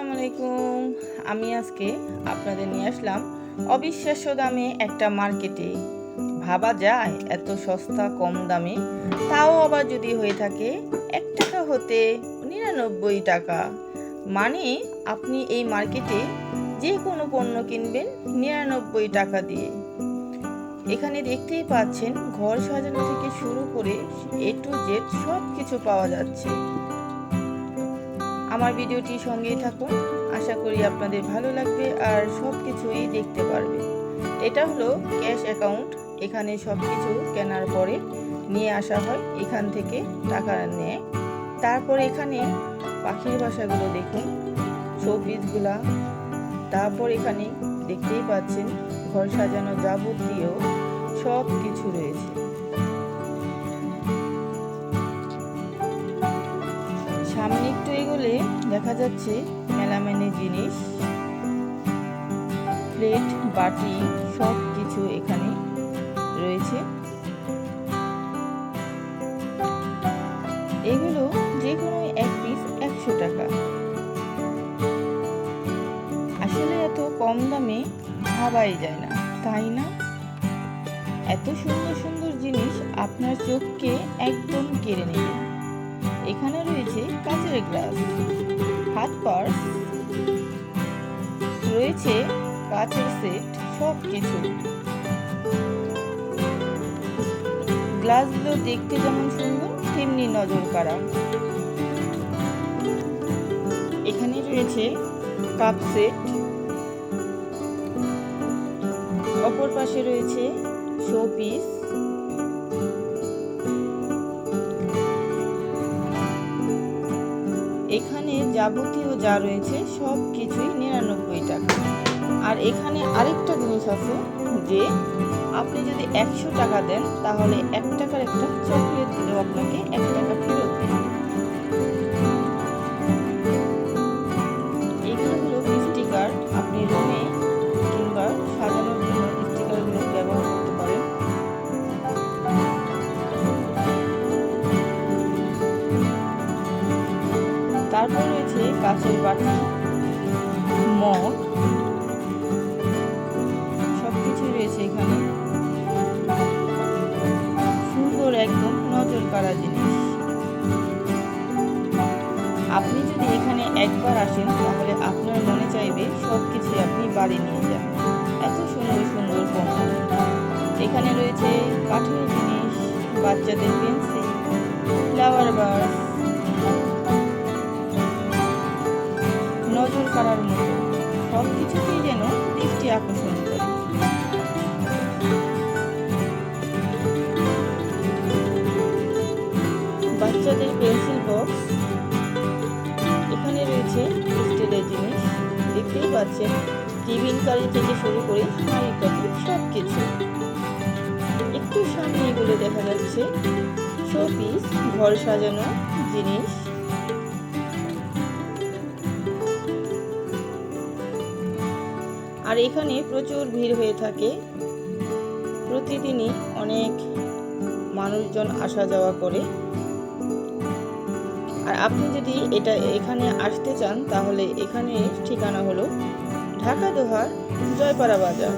আসসালামু আলাইকুম। আমি আজকে আপনাদের নিয়ে আসলাম অবিশ্বাস্য দামে একটা মার্কেটে। ভাবা যায় এত সস্তা কম দামে, তাও আবার যদি হয়ে থাকে 1 টাকা হতে 99 টাকা। মানে আপনি এই মার্কেটে যে কোনো পণ্য কিনবেন 99 টাকা দিয়ে। এখানে দেখতেই পাচ্ছেন ঘর সাজানো থেকে শুরু করে A to Z সব কিছু পাওয়া যাচ্ছে। আমার ভিডিওটি সঙ্গেই থাকুন, আশা করি আপনাদের ভালো লাগবে আর সব কিছুই দেখতে পারবে। এটা হলো ক্যাশ অ্যাকাউন্ট। এখানে সব কিছু কেনার পরে নিয়ে আসা হয়, এখান থেকে টাকা নেয়। তারপর এখানে পাখির বাসাগুলো দেখুন, শোপিসগুলা। তারপর এখানে দেখতেই পাচ্ছেন ঘর সাজানো যাবতীয় সব কিছু রয়েছে। সামনে একটু এগোলে দেখা যাচ্ছে মেলামেনে জিনিস, প্লেট বাটি সব কিছু এখানে রয়েছে। এগুলো যে কোনো এক পিস 100 টাকা। আসলে এত কম দামে ভাবাই যায় না, তাই না? এত সুন্দর সুন্দর জিনিস আপনার চোখকে একদম কেড়ে নেবে। এখানে রয়েছে কাচের গ্লাস, হাত পার্স রয়েছে, কাচের সেট, সব কিছু। গ্লাসগুলো দেখতে যেমন সুন্দর তেমনি নজর কাড়া। এখানে রয়েছে কাপ সেট, অপর পাশে রয়েছে শোপিস। এখানে যাবতীয় যা রয়েছে সব কিছুই 99 টাকা। আর এখানে আরেকটা জিনিস আছে যে আপনি যদি 100 টাকা দেন তাহলে 1 টাকার একটা চকলেট দিলেও আপনাকে 1 টাকা ফেরত দেবে। এগুলো হলো স্টিকার, আপনি রুমে কিংবা সাজানোর জন্য স্টিকারগুলো ব্যবহার করতে পারেন। তারপর রয়েছে কাচের বাটি, মগ, সবকিছু রয়েছে এখানে। সুন্দর একদম নজর কাড়া জিনিস। আপনি যদি এখানে একবার আসেন তাহলে আপনার মনে চাইবে সবকিছু আপনি বাড়ি নিয়ে যান, এত সুন্দর সুন্দর পণ্য। এখানে রয়েছে কাঠের জিনিস, বাচ্চাদের পেন্সিল, ফ্লাওয়ার বাস, নজর কাড়ার মতো সব কিছুতেই যেন দৃষ্টি আকর্ষণ করে। বাচ্চাদের পেন্সিল বক্স, এখানে রয়েছে স্টিলের জিনিস, দেখতেই পাচ্ছেন টিফিন কারি থেকে শুরু করে হাঁড়ি কাঠি সব কিছু। একটু সামনে এগুলো দেখা যাচ্ছে শোপিস, ঘর সাজানো জিনিস। আর এখানে প্রচুর ভিড় হয়ে থাকে, প্রতিদিনই অনেক মানুষজন আসা যাওয়া করে। আর আপনি যদি এখানে আসতে চান তাহলে এখানে ঠিকানা হলো ঢাকা দোহার জয়পাড়া বাজার।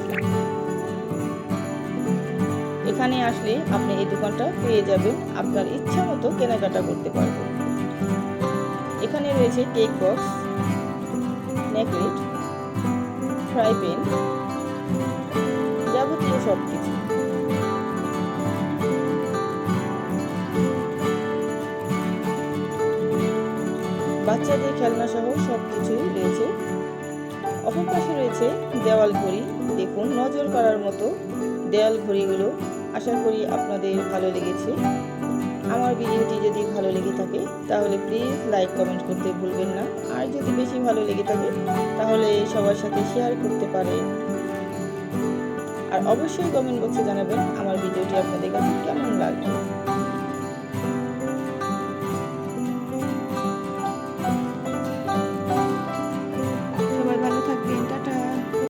এখানে আসলে আপনি এই দোকানটা পেয়ে যাবেন, আপনার ইচ্ছা মতো কেনাকাটা করতে পারবেন। এখানে রয়েছে cake box, necklet, fry pan, যাবতীয় সব কিছু। বাচ্চাদের খেলনা সহ সব কিছুই রয়েছে। অপর পাশে রয়েছে দেওয়াল ঘড়ি, দেখুন নজর কাড়ার মতো দেওয়াল ঘড়িগুলো। আশা করি আপনাদের ভালো লেগেছে। আমার ভিডিওটি যদি ভালো লেগে থাকে তাহলে প্লিজ লাইক কমেন্ট করতে ভুলবেন না। আর যদি বেশি ভালো লেগে থাকে তাহলে সবার সাথে শেয়ার করতে পারেন। আর অবশ্যই কমেন্ট বক্সে জানাবেন আমার ভিডিওটি আপনাদের কাছে কেমন লাগবে।